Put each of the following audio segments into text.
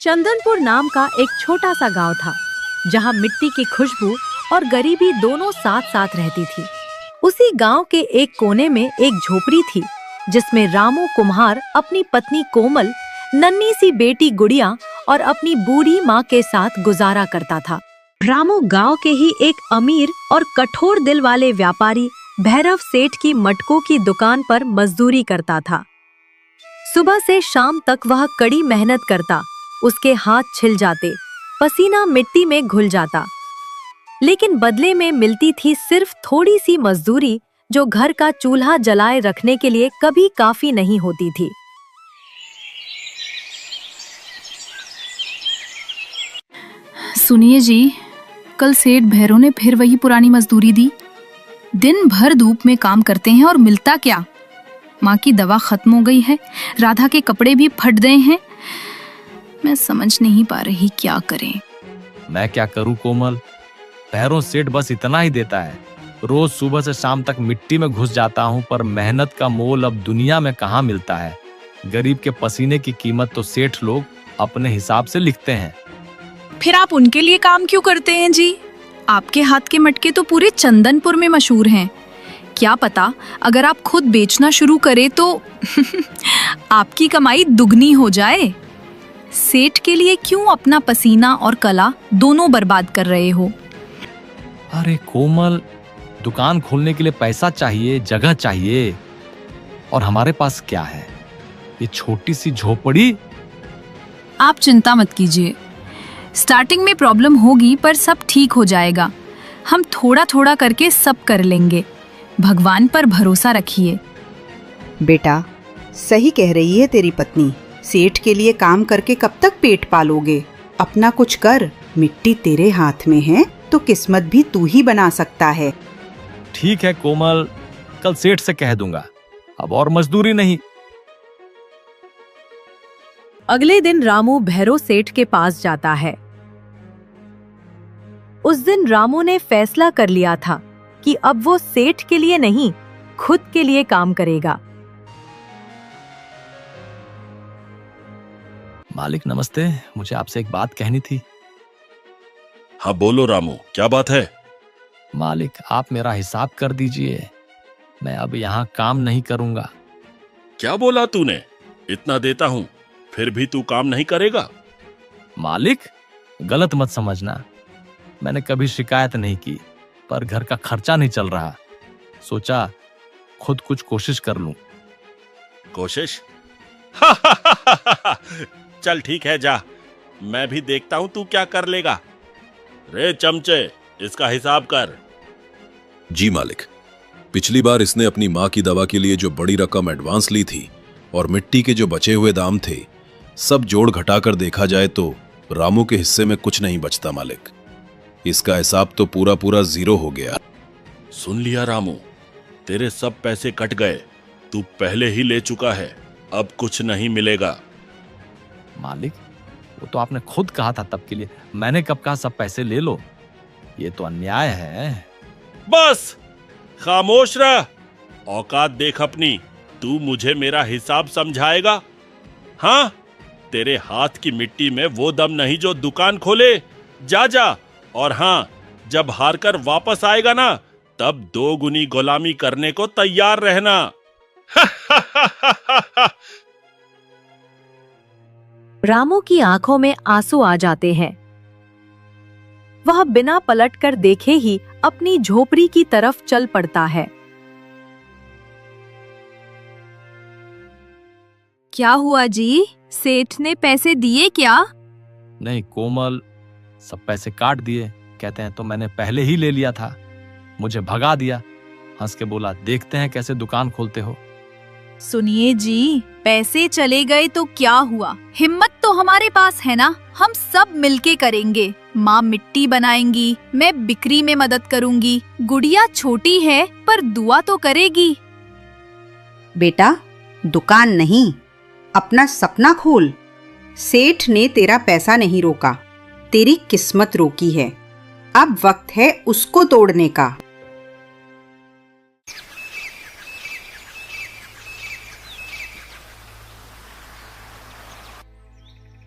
चंदनपुर नाम का एक छोटा सा गांव था, जहां मिट्टी की खुशबू और गरीबी दोनों साथ साथ रहती थी। उसी गांव के एक कोने में एक झोपड़ी थी, जिसमें रामू कुम्हार अपनी पत्नी कोमल, नन्ही सी बेटी गुड़िया और अपनी बूढ़ी माँ के साथ गुजारा करता था। रामू गांव के ही एक अमीर और कठोर दिल वाले व्यापारी भैरव सेठ की मटकों की दुकान पर मजदूरी करता था। सुबह से शाम तक वह कड़ी मेहनत करता, उसके हाथ छिल जाते, पसीना मिट्टी में घुल जाता, लेकिन बदले में मिलती थी सिर्फ थोड़ी सी मजदूरी, जो घर का चूल्हा जलाए रखने के लिए कभी काफी नहीं होती थी। सुनिए जी, कल सेठ भैरव ने फिर वही पुरानी मजदूरी दी। दिन भर धूप में काम करते हैं और मिलता क्या? माँ की दवा खत्म हो गई है, राधा के कपड़े भी फट गए हैं। मैं समझ नहीं पा रही क्या करें। मैं क्या करूं कोमल, भैरव सेठ बस इतना ही देता है। रोज सुबह से शाम तक मिट्टी में घुस जाता हूं, पर मेहनत का मोल अब दुनिया में कहाँ मिलता है। गरीब के पसीने की कीमत तो सेठ लोग अपने हिसाब से लिखते हैं। फिर आप उनके लिए काम क्यों करते हैं जी? आपके हाथ के मटके तो पूरे चंदनपुर में मशहूर हैं। क्या पता अगर आप खुद बेचना शुरू करें तो आपकी कमाई दुगनी हो जाए। सेठ के लिए क्यों अपना पसीना और कला दोनों बर्बाद कर रहे हो? अरे कोमल, दुकान खोलने के लिए पैसा चाहिए, जगह चाहिए, और हमारे पास क्या है? ये छोटी सी झोपड़ी। आप चिंता मत कीजिए, स्टार्टिंग में प्रॉब्लम होगी पर सब ठीक हो जाएगा। हम थोड़ा थोड़ा करके सब कर लेंगे। भगवान पर भरोसा रखिए। बेटा, सही कह रही है तेरी पत्नी। सेठ के लिए काम करके कब तक पेट पालोगे? अपना कुछ कर। मिट्टी तेरे हाथ में है तो किस्मत भी तू ही बना सकता है। ठीक है कोमल, कल सेठ से कह दूंगा, अब और मजदूरी नहीं। अगले दिन रामू भैरव सेठ के पास जाता है। उस दिन रामू ने फैसला कर लिया था कि अब वो सेठ के लिए नहीं, खुद के लिए काम करेगा। मालिक नमस्ते, मुझे आपसे एक बात कहनी थी। हाँ बोलो रामू, क्या बात है? मालिक, आप मेरा हिसाब कर दीजिए, मैं अब यहाँ काम नहीं करूंगा। क्या बोला तूने? इतना देता हूँ फिर भी तू काम नहीं करेगा? मालिक, गलत मत समझना, मैंने कभी शिकायत नहीं की, पर घर का खर्चा नहीं चल रहा, सोचा खुद कुछ कोशिश कर लूं। कोशिश? चल ठीक है, जा, मैं भी देखता हूं तू क्या कर लेगा। रे चमचे, इसका हिसाब कर। जी मालिक, पिछली बार इसने अपनी माँ की दवा के लिए जो बड़ी रकम एडवांस ली थी और मिट्टी के जो बचे हुए दाम थे, सब जोड़ घटाकर देखा जाए तो रामू के हिस्से में कुछ नहीं बचता मालिक। इसका हिसाब तो पूरा पूरा जीरो हो गया। सुन लिया रामू, तेरे सब पैसे कट गए, तू पहले ही ले चुका है, अब कुछ नहीं मिलेगा। मालिक, वो तो आपने खुद कहा था तब के लिए, मैंने कब कहा सब पैसे ले लो? ये तो अन्याय है। बस खामोश रह, औकात देख अपनी। तू मुझे मेरा हिसाब समझाएगा? हाँ, तेरे हाथ की मिट्टी में वो दम नहीं जो दुकान खोले। जा जा, और हाँ, जब हारकर वापस आएगा ना, तब 2 गुनी गुलामी करने को तैयार रहना। रामू की आंखों में आंसू आ जाते हैं। वह बिना पलटकर देखे ही अपनी झोपड़ी की तरफ चल पड़ता है। क्या हुआ जी? सेठ ने पैसे दिए क्या? नहीं कोमल, सब पैसे काट दिए। कहते हैं तो मैंने पहले ही ले लिया था, मुझे भगा दिया। हंस के बोला, देखते हैं कैसे दुकान खोलते हो। सुनिए जी, पैसे चले गए तो क्या हुआ? हिम्मत तो हमारे पास है ना, हम सब मिलके करेंगे। माँ मिट्टी बनाएंगी, मैं बिक्री में मदद करूंगी। गुड़िया छोटी है पर दुआ तो करेगी। बेटा, दुकान नहीं, अपना सपना खोल। सेठ ने तेरा पैसा नहीं रोका, तेरी किस्मत रोकी है। अब वक्त है उसको तोड़ने का।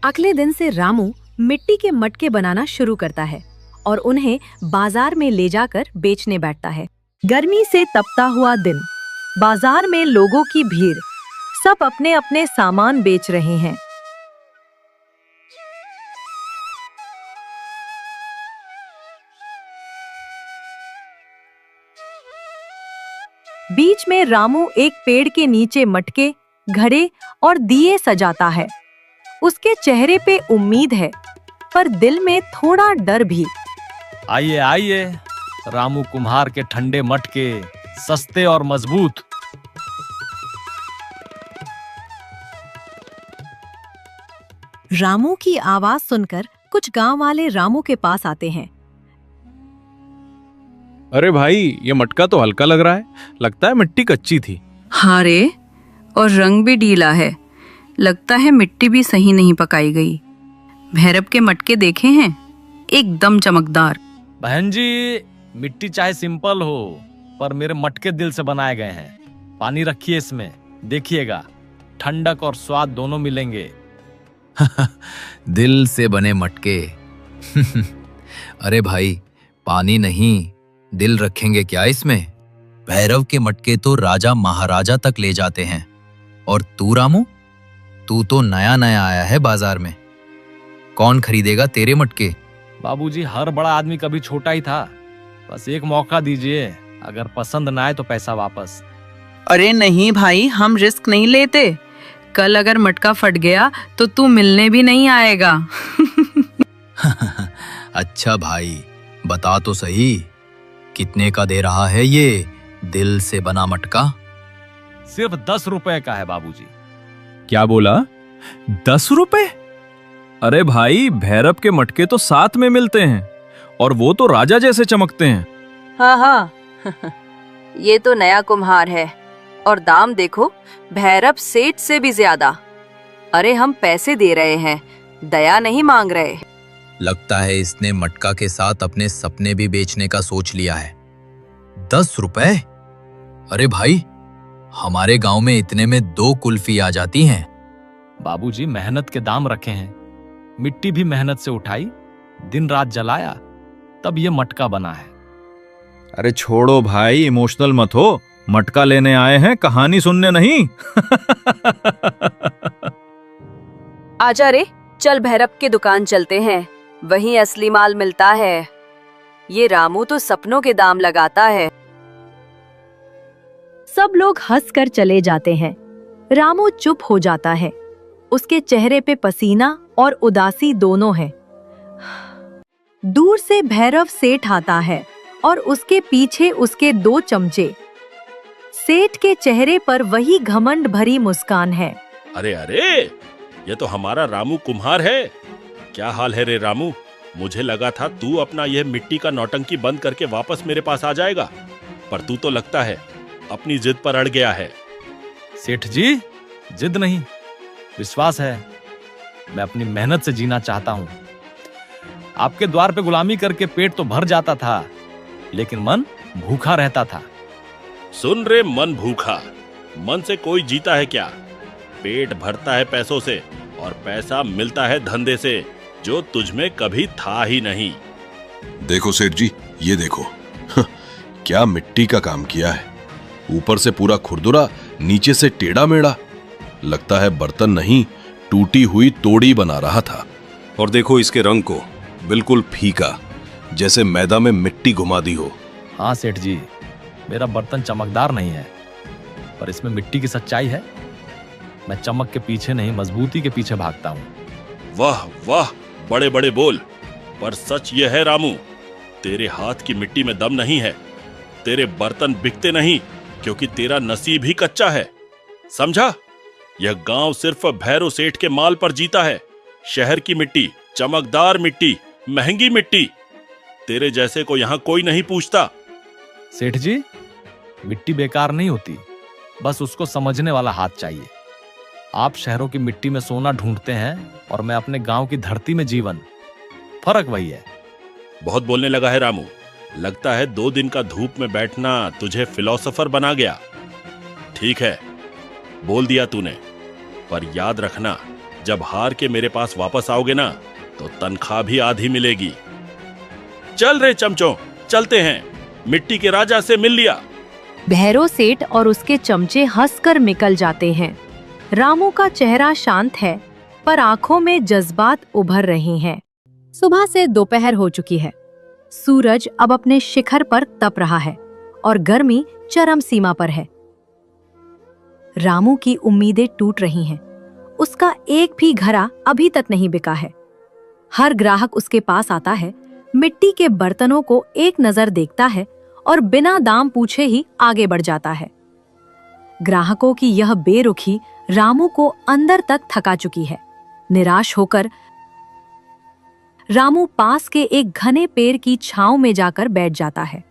अगले दिन से रामू मिट्टी के मटके बनाना शुरू करता है और उन्हें बाजार में ले जाकर बेचने बैठता है। गर्मी से तपता हुआ दिन, बाजार में लोगों की भीड़, सब अपने अपने सामान बेच रहे हैं। बीच में रामू एक पेड़ के नीचे मटके, घड़े और दिए सजाता है। उसके चेहरे पे उम्मीद है, पर दिल में थोड़ा डर भी। आइए आइए, रामू कुम्हार के ठंडे मटके, सस्ते और मजबूत। रामू की आवाज सुनकर कुछ गांव वाले रामू के पास आते हैं। अरे भाई, ये मटका तो हल्का लग रहा है, लगता है मिट्टी कच्ची थी। हाँ रे, और रंग भी ढीला है, लगता है मिट्टी भी सही नहीं पकाई गई। भैरव के मटके देखे हैं, एकदम चमकदार। बहन जी, मिट्टी चाहे सिंपल हो, पर मेरे मटके दिल से बनाए गए हैं। पानी रखिए इसमें, देखिएगा ठंडक और स्वाद दोनों मिलेंगे। दिल से बने मटके। अरे भाई, पानी नहीं, दिल रखेंगे क्या इसमें? भैरव के मटके तो राजा महाराजा तक ले जाते हैं, और तू रामू, तू तो नया नया आया है बाजार में, कौन खरीदेगा तेरे मटके? बाबूजी, हर बड़ा आदमी कभी छोटा ही था, बस एक मौका दीजिए, अगर पसंद ना आए तो पैसा वापस। अरे नहीं भाई, हम रिस्क नहीं लेते, कल अगर मटका फट गया तो तू मिलने भी नहीं आएगा। अच्छा भाई, बता तो सही, कितने का दे रहा है ये दिल से बना मटका? सिर्फ 10 रुपए का है बाबूजी। क्या बोला? 10 रुपए? अरे भाई, भैरव के मटके तो 7 में मिलते हैं, और वो तो राजा जैसे चमकते हैं। हाँ हाँ, ये तो नया कुम्हार है, और दाम देखो, भैरव सेठ से भी ज्यादा। अरे हम पैसे दे रहे हैं, दया नहीं मांग रहे। लगता है इसने मटका के साथ अपने सपने भी बेचने का सोच लिया है। 10 रुपए? अरे भाई, हमारे गांव में इतने में 2 कुल्फी आ जाती हैं। बाबूजी, मेहनत के दाम रखे हैं, मिट्टी भी मेहनत से उठाई, दिन रात जलाया, तब ये मटका बना है। अरे छोड़ो भाई, इमोशनल मत हो, मटका लेने आए हैं, कहानी सुनने नहीं। आजा रे, चल भैरव के दुकान चलते हैं, वहीं असली माल मिलता है। ये रामू तो सपनों के दाम लगाता है। सब लोग हंसकर चले जाते हैं। रामू चुप हो जाता है, उसके चेहरे पे पसीना और उदासी दोनों है। दूर से भैरव सेठ आता है और उसके पीछे उसके 2 चमचे। सेठ के चेहरे पर वही घमंड भरी मुस्कान है। अरे अरे, ये तो हमारा रामू कुम्हार है। क्या हाल है रे रामू? मुझे लगा था तू अपना यह मिट्टी का नौटंकी बंद करके वापस मेरे पास आ जाएगा, पर तू तो लगता है अपनी जिद पर अड़ गया है। सेठ जी, जिद नहीं, विश्वास है। मैं अपनी मेहनत से जीना चाहता हूँ। आपके द्वार पे गुलामी करके पेट तो भर जाता था, लेकिन मन भूखा रहता था। सुन रे मन भूखा, मन से कोई जीता है क्या? पेट भरता है पैसों से, और पैसा मिलता है धंधे से, जो तुझमें कभी था ही नहीं। देखो सेठ जी, ये देखो। क्या मिट्टी का काम किया है, ऊपर से पूरा खुरदुरा, नीचे से टेढ़ा मेढ़ा। लगता है बर्तन नहीं, टूटी हुई तोड़ी बना रहा था। और देखो इसके रंग को, बिल्कुल फीका, जैसे मैदा में मिट्टी घुमा दी हो। हाँ सेठ जी, मेरा बर्तन चमकदार नहीं है, पर इसमें मिट्टी की सच्चाई है। मैं चमक के पीछे नहीं, मजबूती के पीछे भागता हूँ। वाह वाह, बड़े बड़े बोल, पर सच ये है रामू, तेरे हाथ की मिट्टी में दम नहीं है। तेरे बर्तन बिकते नहीं, क्योंकि तेरा नसीब ही कच्चा है, समझा? यह गांव सिर्फ भैरव सेठ के माल पर जीता है। शहर की मिट्टी, चमकदार मिट्टी, महंगी मिट्टी, तेरे जैसे को यहाँ कोई नहीं पूछता। सेठ जी, मिट्टी बेकार नहीं होती, बस उसको समझने वाला हाथ चाहिए। आप शहरों की मिट्टी में सोना ढूंढते हैं, और मैं अपने गांव की धरती में जीवन। फर्क वही है। बहुत बोलने लगा है रामू, लगता है 2 दिन का धूप में बैठना तुझे फिलोसोफर बना गया। ठीक है, बोल दिया तूने, पर याद रखना, जब हार के मेरे पास वापस आओगे ना तो तनख्वाह भी आधी मिलेगी। चल रे चमचों, चलते हैं, मिट्टी के राजा से मिल लिया। भैरव सेठ और उसके चमचे हंसकर निकल जाते हैं। रामू का चेहरा शांत है, पर आंखों में जज्बात उभर रहे हैं। सुबह से दोपहर हो चुकी है। सूरज अब अपने शिखर पर तप रहा है और गर्मी चरम सीमा पर है। रामू की उम्मीदें टूट रही हैं। उसका एक भी घड़ा अभी तक नहीं बिका है। हर ग्राहक उसके पास आता है, मिट्टी के बर्तनों को एक नजर देखता है और बिना दाम पूछे ही आगे बढ़ जाता है। ग्राहकों की यह बेरुखी रामू को अंदर तक थका चुकी है। निराश होकर रामू पास के एक घने पेड़ की छांव में जाकर बैठ जाता है।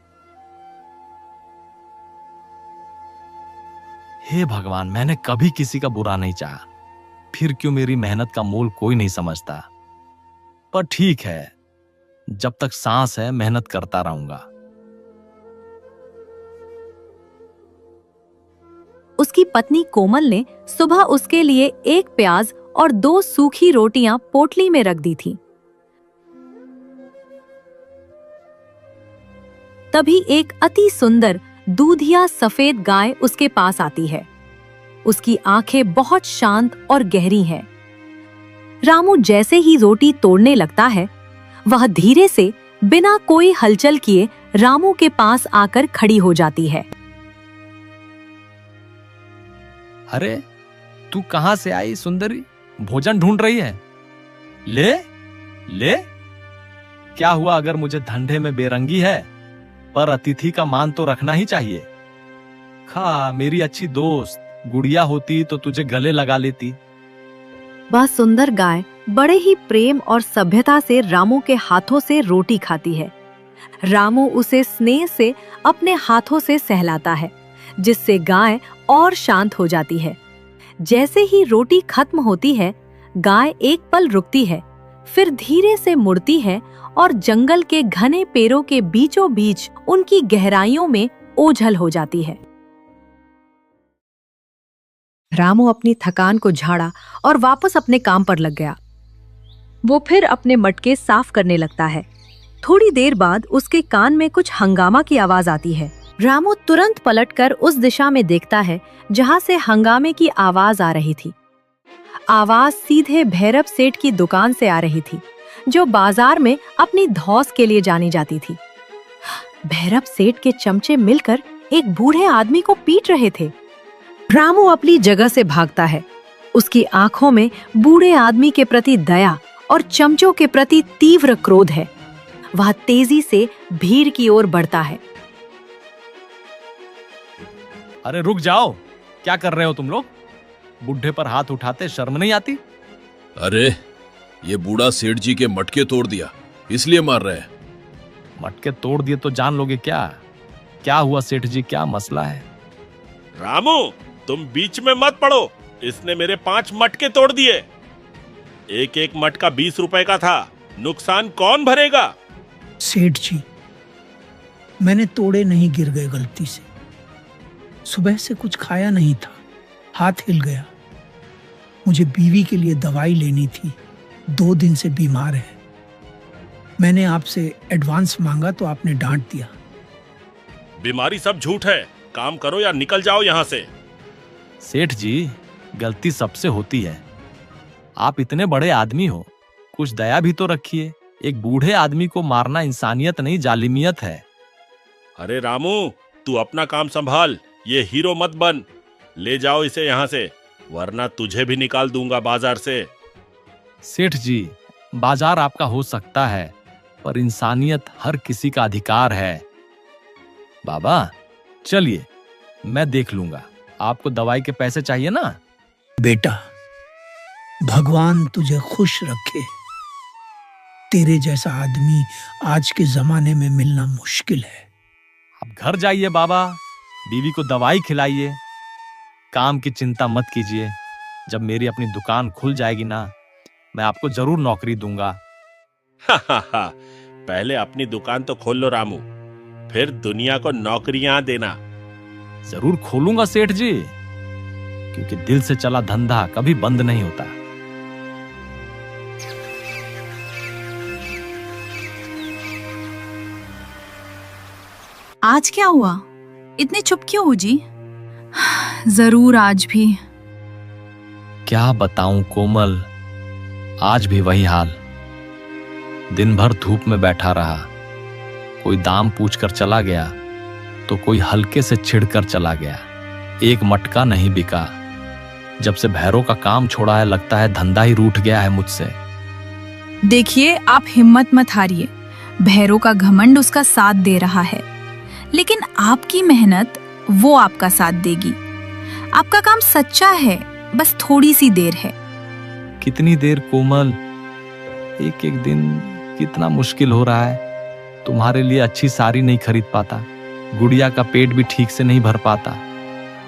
हे भगवान, मैंने कभी किसी का बुरा नहीं चाहा, फिर क्यों मेरी मेहनत का मोल कोई नहीं समझता। पर ठीक है, जब तक सांस है मेहनत करता रहूंगा। उसकी पत्नी कोमल ने सुबह उसके लिए एक प्याज और 2 सूखी रोटियां पोटली में रख दी थी। तभी एक अति सुंदर दूधिया सफेद गाय उसके पास आती है। उसकी आंखें बहुत शांत और गहरी हैं। रामू जैसे ही रोटी तोड़ने लगता है, वह धीरे से बिना कोई हलचल किए रामू के पास आकर खड़ी हो जाती है। अरे तू कहां से आई सुंदरी? भोजन ढूंढ रही है? ले ले। क्या हुआ अगर मुझे धंधे में बेरंगी है, पर अतिथि का मान तो रखना ही चाहिए। खा, मेरी अच्छी दोस्त, गुड़िया होती तो तुझे गले लगा लेती। वह सुंदर गाय बड़े ही प्रेम और सभ्यता से रामू के हाथों से रोटी खाती है। रामू उसे स्नेह से अपने हाथों से सहलाता है, जिससे गाय और शांत हो जाती है। जैसे ही रोटी खत्म होती है, गाय एक पल रुकती है, फिर धीरे से मुड़ती है और जंगल के घने पेड़ों के बीचों बीच उनकी गहराइयों में ओझल हो जाती है। रामू अपनी थकान को झाड़ा और वापस अपने काम पर लग गया। वो फिर अपने मटके साफ करने लगता है। थोड़ी देर बाद उसके कान में कुछ हंगामा की आवाज आती है। रामू तुरंत पलटकर उस दिशा में देखता है जहां से हंगामे की आवाज आ रही थी। आवाज सीधे भैरव सेठ की दुकान से आ रही थी, जो बाजार में अपनी धौस के लिए जानी जाती थी। भैरव सेठ के चमचे मिलकर एक बूढ़े आदमी को पीट रहे थे। रामू अपनी जगह से भागता है। उसकी आंखों में बूढ़े आदमी के प्रति दया और चमचों के प्रति तीव्र क्रोध है। वह तेजी से भीड़ की ओर बढ़ता है। अरे रुक जाओ, क्या कर रहे हो तुम लोग? बुढ़े पर हाथ उठाते शर्म नहीं आती? अरे ये बूढ़ा सेठ जी के मटके तोड़ दिया, इसलिए मार रहे हैं। मटके तोड़ दिए तो जान लोगे क्या? क्या हुआ सेठ जी, क्या मसला है? रामू, तुम बीच में मत पड़ो। इसने मेरे 5 मटके तोड़ दिए। एक एक मटका 20 रुपए का था। नुकसान कौन भरेगा? सेठ जी, मैंने तोड़े नहीं, गिर गए गलती से। सुबह से कुछ खाया नहीं था, हाथ हिल गया। मुझे बीवी के लिए दवाई लेनी थी, 2 दिन से बीमार है। मैंने आपसे एडवांस मांगा तो आपने डांट दिया। बीमारी सब झूठ है। काम करो या निकल जाओ यहाँ से। सेठ जी, गलती सबसे होती है। आप इतने बड़े आदमी हो, कुछ दया भी तो रखिए। एक बूढ़े आदमी को मारना इंसानियत नहीं, जालिमियत है। अरे रामू, तू अपना काम संभाल, ये हीरो मत बन। ले जाओ इसे यहाँ से, वरना तुझे भी निकाल दूंगा बाजार से। सेठ जी, बाजार आपका हो सकता है, पर इंसानियत हर किसी का अधिकार है। बाबा चलिए, मैं देख लूंगा। आपको दवाई के पैसे चाहिए ना? बेटा, भगवान तुझे खुश रखे। तेरे जैसा आदमी आज के जमाने में मिलना मुश्किल है। आप घर जाइए बाबा, बीवी को दवाई खिलाइए। काम की चिंता मत कीजिए। जब मेरी अपनी दुकान खुल जाएगी ना, मैं आपको जरूर नौकरी दूंगा। पहले अपनी दुकान तो खोल लो रामू, फिर दुनिया को नौकरियां देना। जरूर खोलूंगा सेठ जी, क्योंकि दिल से चला धंधा कभी बंद नहीं होता। आज क्या हुआ? इतने चुप क्यों हो जी? जरूर आज भी। क्या बताऊं कोमल, आज भी वही हाल। दिन भर धूप में बैठा रहा, कोई दाम पूछकर चला गया तो कोई हल्के से छिड़कर चला गया। एक मटका नहीं बिका। जब से भैरव का काम छोड़ा है लगता है धंधा ही रूठ गया है मुझसे। देखिए, आप हिम्मत मत हारिए। भैरव का घमंड उसका साथ दे रहा है, लेकिन आपकी मेहनत वो आपका साथ देगी। आपका काम सच्चा है, बस थोड़ी सी देर है। कितनी देर कोमल? एक एक दिन कितना मुश्किल हो रहा है। तुम्हारे लिए अच्छी साड़ी नहीं खरीद पाता, गुड़िया का पेट भी ठीक से नहीं भर पाता,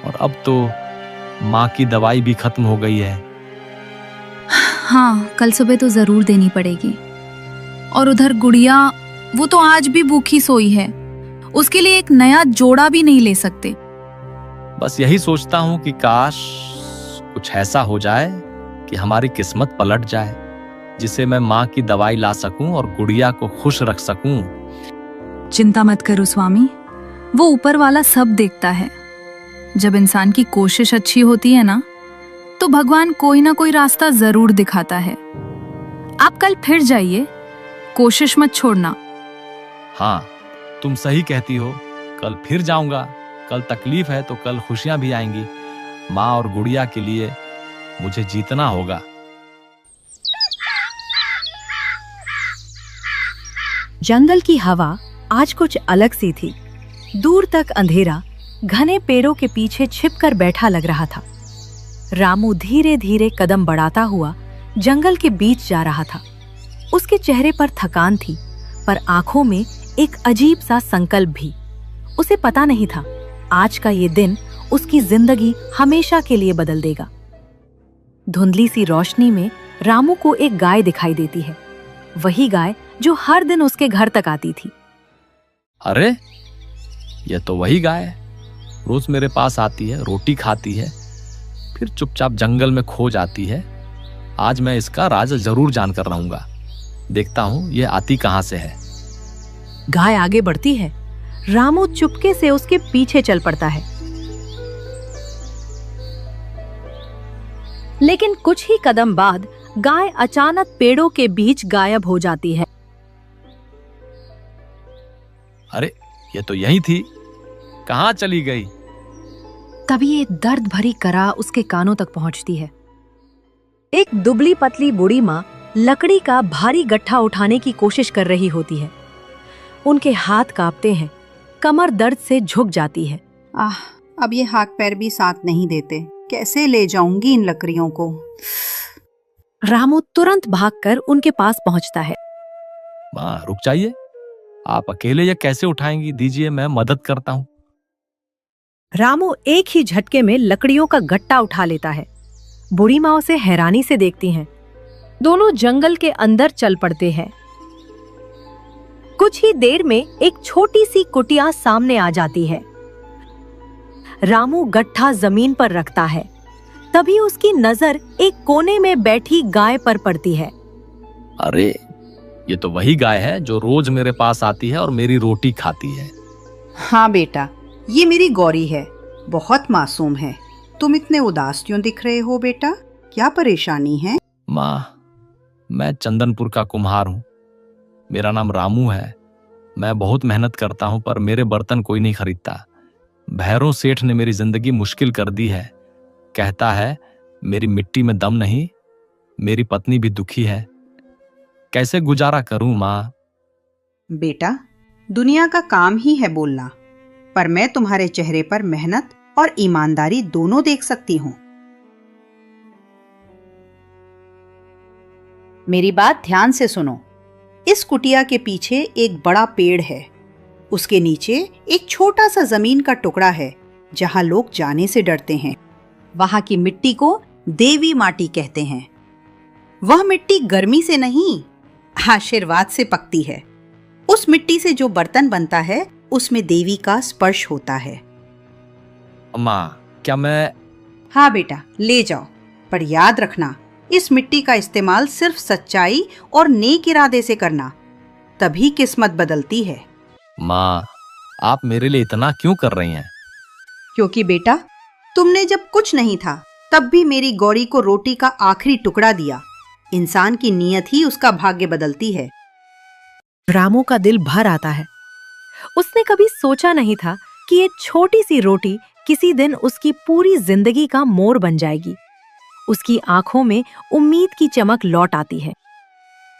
और अब तो माँ की दवाई भी खत्म हो गई है। हाँ, कल सुबह तो जरूर देनी पड़ेगी। और उधर गुड़िया, वो तो आज भी भूखी सोई है। उसके लिए एक नया जोड़ा भी नहीं ले सकते। बस यही सोचता हूँ कि काश कुछ ऐसा हो जाए कि हमारी किस्मत पलट जाए, जिसे मैं माँ की दवाई ला सकूं और गुड़िया को खुश रख सकूं। चिंता मत करो स्वामी, वो ऊपर वाला सब देखता है। जब इंसान की कोशिश अच्छी होती है ना, तो भगवान कोई ना कोई रास्ता जरूर दिखाता है। आप कल फिर जाइए, कोशिश मत छोड़ना। हाँ, तुम सही कहती हो, कल फिर जाऊंगा। कल तकलीफ है तो कल खुशियां भी आएंगी। माँ और गुड़िया के लिए मुझे जीतना होगा। जंगल की हवा आज कुछ अलग सी थी। दूर तक अंधेरा घने पेड़ों के पीछे छिपकर बैठा लग रहा था। रामू धीरे धीरे कदम बढ़ाता हुआ जंगल के बीच जा रहा था। उसके चेहरे पर थकान थी, पर आंखों में एक अजीब सा संकल्प भी। उसे पता नहीं था आज का ये दिन उसकी जिंदगी हमेशा के लिए बदल देगा। धुंधली सी रोशनी में रामू को एक गाय दिखाई देती है, वही गाय जो हर दिन उसके घर तक आती थी। अरे, ये तो वही गाय है। रोज मेरे पास आती है, रोटी खाती है, फिर चुपचाप जंगल में खो जाती है। आज मैं इसका राज जरूर जानकर रहूंगा। देखता हूं ये आती कहां से है। गाय आगे बढ़ती है। रामू चुपके से उसके पीछे चल पड़ता है, लेकिन कुछ ही कदम बाद गाय अचानक पेड़ों के बीच गायब हो जाती है। अरे, ये तो यही थी, कहां चली गई? तभी एक दर्द भरी करा उसके कानों तक पहुंचती है। एक दुबली पतली बूढ़ी माँ लकड़ी का भारी गट्ठा उठाने की कोशिश कर रही होती है। उनके हाथ कांपते हैं, कमर दर्द से झुक जाती है। अब ये हाथ पैर भी साथ नहीं देते, कैसे ले जाऊंगी इन लकड़ियों को? रामू तुरंत भागकर उनके पास पहुंचता है। माँ, रुक जाइए, आप अकेले ये कैसे उठाएंगी? दीजिए, मैं मदद करता हूँ। रामू एक ही झटके में लकड़ियों का गट्टा उठा लेता है। बूढ़ी माँ उसे हैरानी से देखती हैं। दोनों जंगल के अंदर चल पड़ते हैं। कुछ ही देर में एक छोटी सी कुटिया सामने आ जाती है। रामू गट्ठा जमीन पर रखता है, तभी उसकी नजर एक कोने में बैठी गाय पर पड़ती है। अरे, ये तो वही गाय है जो रोज मेरे पास आती है और मेरी रोटी खाती है। हाँ बेटा, ये मेरी गौरी है, बहुत मासूम है। तुम इतने उदास क्यों दिख रहे हो बेटा? क्या परेशानी है? माँ, मैं चंदनपुर का कुम्हार हूँ। मेरा नाम रामू है। मैं बहुत मेहनत करता हूँ, पर मेरे बर्तन कोई नहीं खरीदता। भैरव सेठ ने मेरी जिंदगी मुश्किल कर दी है। कहता है मेरी मिट्टी में दम नहीं। मेरी पत्नी भी दुखी है। कैसे गुजारा करूं माँ? बेटा, दुनिया का काम ही है बोलना, पर मैं तुम्हारे चेहरे पर मेहनत और ईमानदारी दोनों देख सकती हूँ। मेरी बात ध्यान से सुनो। इस कुटिया के पीछे एक बड़ा पेड़ है। उसके नीचे एक छोटा सा जमीन का टुकड़ा है जहाँ लोग जाने से डरते हैं। वहां की मिट्टी को देवी माटी कहते हैं। वह मिट्टी गर्मी से नहीं, आशीर्वाद से पकती है। उस मिट्टी से जो बर्तन बनता है उसमें देवी का स्पर्श होता है। माँ, क्या मैं? हाँ बेटा, ले जाओ, पर याद रखना इस मिट्टी का इस्तेमाल सिर्फ सच्चाई और नेक इरादे से करना, तभी किस्मत बदलती है। माँ, आप मेरे लिए इतना क्यों कर रही हैं? क्योंकि बेटा, तुमने जब कुछ नहीं था तब भी मेरी गौरी को रोटी का आखिरी टुकड़ा दिया। इंसान की नीयत ही उसका भाग्य बदलती है। रामू का दिल भर आता है। उसने कभी सोचा नहीं था कि ये छोटी सी रोटी किसी दिन उसकी पूरी जिंदगी का मोड़ बन जाएगी। उसकी आंखों में उम्मीद की चमक लौट आती है।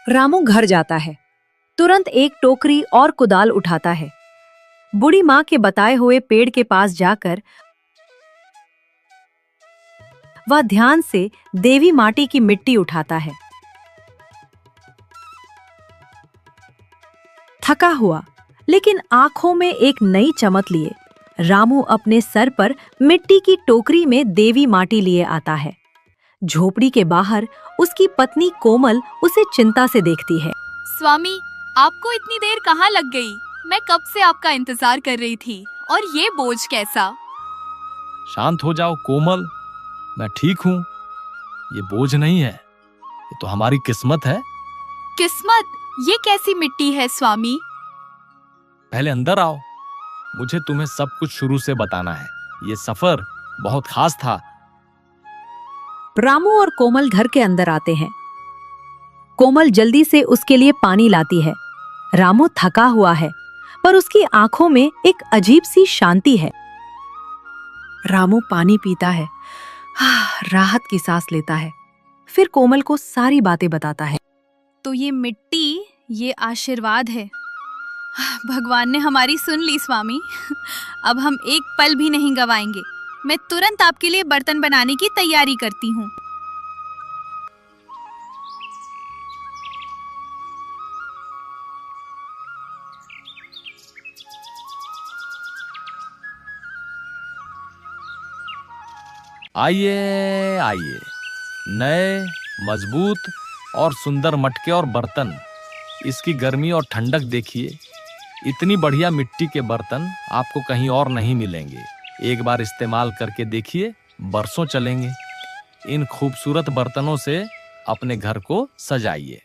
रामू घर जाता है, तुरंत एक टोकरी और कुदाल उठाता है। बूढ़ी माँ के बताए हुए पेड़ के पास जाकर वह ध्यान से देवी माटी की मिट्टी उठाता है। थका हुआ लेकिन आंखों में एक नई चमक लिए रामू अपने सर पर मिट्टी की टोकरी में देवी माटी लिए आता है। झोपड़ी के बाहर उसकी पत्नी कोमल उसे चिंता से देखती है। स्वामी, आपको इतनी देर कहाँ लग गई? मैं कब से आपका इंतजार कर रही थी। और ये बोझ कैसा? शांत हो जाओ कोमल, मैं ठीक हूँ। ये बोझ नहीं है, ये तो हमारी किस्मत है। किस्मत? ये कैसी मिट्टी है स्वामी? पहले अंदर आओ, मुझे तुम्हें सब कुछ शुरू से बताना है। ये सफर बहुत खास था। रामू और कोमल घर के अंदर आते हैं। कोमल जल्दी से उसके लिए पानी लाती है। रामू थका हुआ है पर उसकी आंखों में एक अजीब सी शांति है। रामू पानी पीता है, राहत की सांस लेता है, फिर कोमल को सारी बातें बताता है। तो ये मिट्टी, ये आशीर्वाद है। भगवान ने हमारी सुन ली स्वामी। अब हम एक पल भी नहीं गवाएंगे। मैं तुरंत आपके लिए बर्तन बनाने की तैयारी करती हूँ। आइए आइए, नए मजबूत और सुंदर मटके और बर्तन। इसकी गर्मी और ठंडक देखिए। इतनी बढ़िया मिट्टी के बर्तन आपको कहीं और नहीं मिलेंगे। एक बार इस्तेमाल करके देखिए, बरसों चलेंगे। इन खूबसूरत बर्तनों से अपने घर को सजाइए।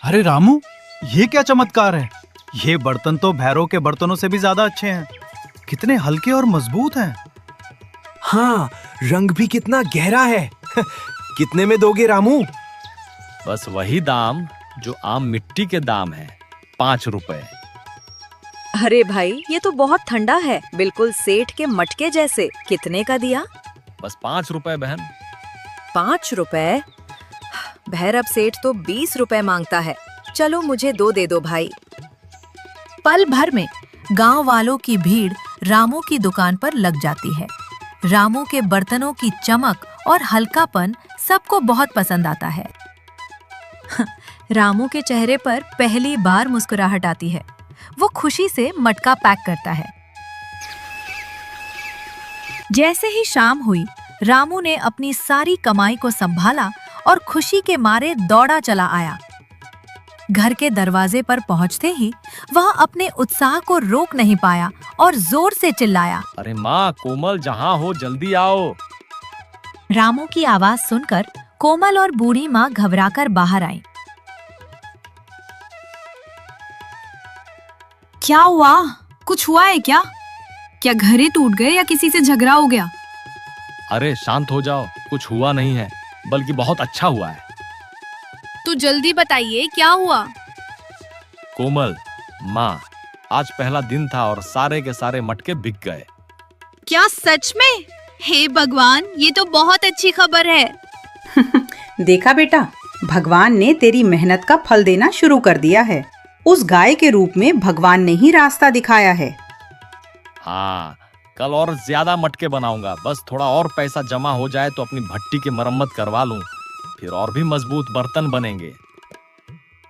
अरे रामू, ये क्या चमत्कार है? ये बर्तन तो भैरव के बर्तनों से भी ज्यादा अच्छे हैं। कितने हल्के और मजबूत हैं। हाँ, रंग भी कितना गहरा है। कितने में दोगे रामू? बस वही दाम जो आम मिट्टी के दाम है, 5 रुपए। अरे भाई, ये तो बहुत ठंडा है, बिल्कुल सेठ के मटके जैसे। कितने का दिया? बस 5 रुपए बहन। 5 रुपए? भैरव सेठ तो 20 रुपए मांगता है। चलो मुझे 2 दे दो भाई। पल भर में गांव वालों की भीड़ रामू की दुकान पर लग जाती है। रामू के बर्तनों की चमक और हल्कापन सबको बहुत पसंद आता है। रामू के चेहरे पर पहली बार मुस्कुराहट आती है। वो खुशी से मटका पैक करता है। जैसे ही शाम हुई, रामू ने अपनी सारी कमाई को संभाला और खुशी के मारे दौड़ा चला आया। घर के दरवाजे पर पहुंचते ही वह अपने उत्साह को रोक नहीं पाया और जोर से चिल्लाया, अरे माँ कोमल, जहाँ हो जल्दी आओ। रामू की आवाज सुनकर कोमल और बूढ़ी माँ घबराकर बाहर आईं। क्या हुआ? कुछ हुआ है क्या? क्या घरे टूट गए या किसी से झगड़ा हो गया? अरे शांत हो जाओ, कुछ हुआ नहीं है, बल्कि बहुत अच्छा हुआ है। तो जल्दी बताइए, क्या हुआ? कोमल, माँ, आज पहला दिन था और सारे के सारे मटके बिक गए। क्या सच में? हे भगवान, ये तो बहुत अच्छी खबर है। देखा बेटा, भगवान ने तेरी मेहनत का फल देना शुरू कर दिया है। उस गाय के रूप में भगवान ने ही रास्ता दिखाया है। हाँ, कल और ज्यादा मटके बनाऊंगा। बस थोड़ा और पैसा जमा हो जाए तो अपनी भट्टी की मरम्मत करवा लूं, फिर और भी मजबूत बर्तन बनेंगे।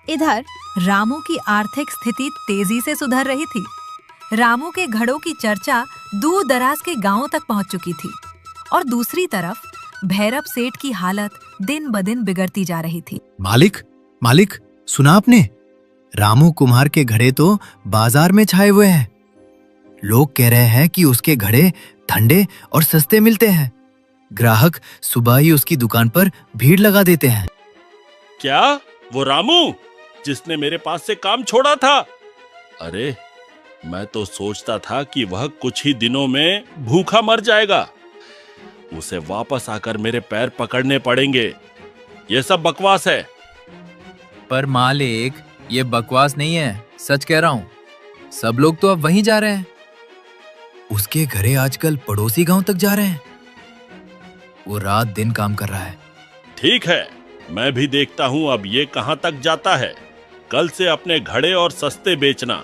इधर रामू की आर्थिक स्थिति तेजी से सुधर रही थी। रामू के घड़ों की चर्चा दूर दराज के गांवों तक पहुंच चुकी थी और दूसरी तरफ भैरव सेठ की हालत दिन ब दिन बिगड़ती जा रही थी। मालिक, सुना आपने? रामू कुम्हार के घड़े तो बाजार में छाए हुए हैं। लोग कह रहे हैं कि उसके घड़े ठंडे और सस्ते मिलते हैं। ग्राहक सुबह ही उसकी दुकान पर भीड़ लगा देते हैं। क्या वो रामू जिसने मेरे पास से काम छोड़ा था? अरे मैं तो सोचता था कि वह कुछ ही दिनों में भूखा मर जाएगा। उसे वापस आकर मेरे पैर पकड़ने पड़ेंगे। ये सब बकवास है। पर मालिक, ये बकवास नहीं है, सच कह रहा हूं। सब लोग तो अब वहीं जा रहे हैं। उसके घरे आजकल पड़ोसी गांव तक जा रहे हैं। वो रात दिन काम कर रहा है। ठीक है, मैं भी देखता हूं अब ये कहां तक जाता है। कल से अपने घड़े और सस्ते बेचना।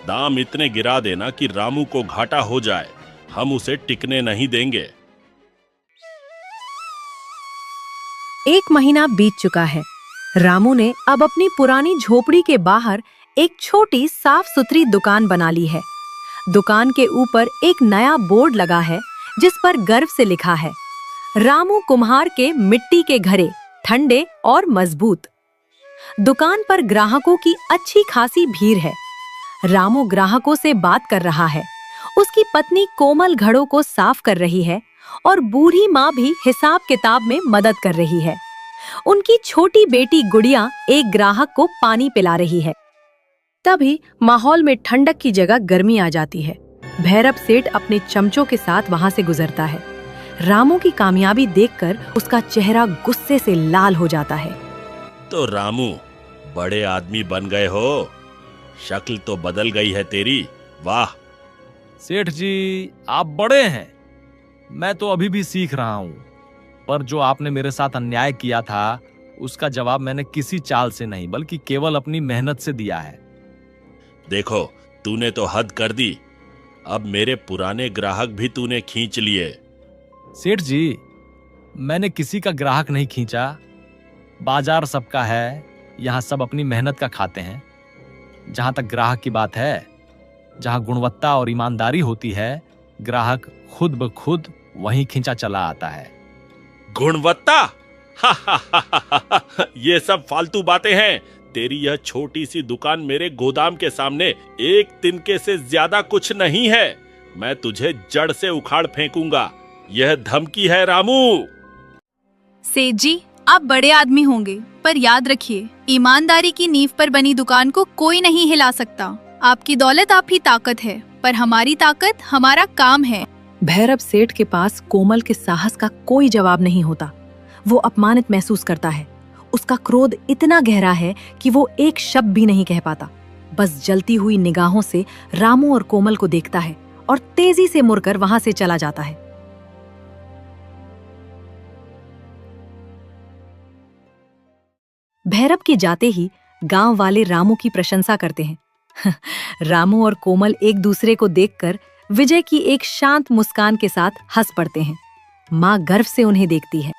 दाम इतने गिरा देना कि रामू को घाटा हो जाए। हम उसे टिकने नहीं देंगे। 1 महीना बीत चुका है। रामू ने अब अपनी पुरानी झोपड़ी के बाहर एक छोटी साफ सुथरी दुकान बना ली है। दुकान के ऊपर एक नया बोर्ड लगा है जिस पर गर्व से लिखा है, रामू कुम्हार के मिट्टी के घड़े, ठंडे और मजबूत। दुकान पर ग्राहकों की अच्छी खासी भीड़ है। रामू ग्राहकों से बात कर रहा है। उसकी पत्नी कोमल घड़ों को साफ कर रही है और बूढ़ी माँ भी हिसाब किताब में मदद कर रही है। उनकी छोटी बेटी गुड़िया एक ग्राहक को पानी पिला रही है। तभी माहौल में ठंडक की जगह गर्मी आ जाती है। भैरव सेठ अपने चमचों के साथ वहां से गुजरता है। रामू की कामयाबी देखकर उसका चेहरा गुस्से से लाल हो जाता है। तो रामू, बड़े आदमी बन गए हो। शक्ल तो बदल गई है तेरी। वाह। सेठ जी, आप बड़े हैं। मैं तो अभी भी सीख रहा हूं। पर जो आपने मेरे साथ अन्याय किया था, उसका जवाब मैंने किसी चाल से नहीं बल्कि केवल अपनी मेहनत से दिया है। देखो, तूने तो हद कर दी। अब मेरे पुराने ग्राहक भी तूने खींच लिए। सेठ जी, मैंने किसी का ग्राहक नहीं खींचा। बाजार सबका है। यहाँ सब अपनी मेहनत का खाते हैं। जहां तक ग्राहक की बात है, जहां गुणवत्ता और ईमानदारी होती है, ग्राहक खुद ब खुद वहीं खींचा चला आता है। गुणवत्ता? ये सब फालतू बातें हैं। तेरी यह छोटी सी दुकान मेरे गोदाम के सामने एक तिनके से ज्यादा कुछ नहीं है। मैं तुझे जड़ से उखाड़ फेंकूंगा। यह धमकी है रामू। सेठ जी, आप बड़े आदमी होंगे, पर याद रखिए, ईमानदारी की नींव पर बनी दुकान को कोई नहीं हिला सकता। आपकी दौलत आप ही ताकत है, पर हमारी ताकत हमारा काम है। भैरव सेठ के पास कोमल के साहस का कोई जवाब नहीं होता। वो अपमानित महसूस करता है। उसका क्रोध इतना गहरा है कि वो एक शब्द भी नहीं कह पाता। बस जलती हुई निगाहों से रामू और कोमल को देखता है और तेजी से मुड़कर वहां से चला जाता है। भैरव के जाते ही गांव वाले रामू की प्रशंसा करते हैं। रामू और कोमल एक दूसरे को देखकर विजय की एक शांत मुस्कान के साथ हंस पड़ते हैं। माँ गर्व से उन्हें देखती है।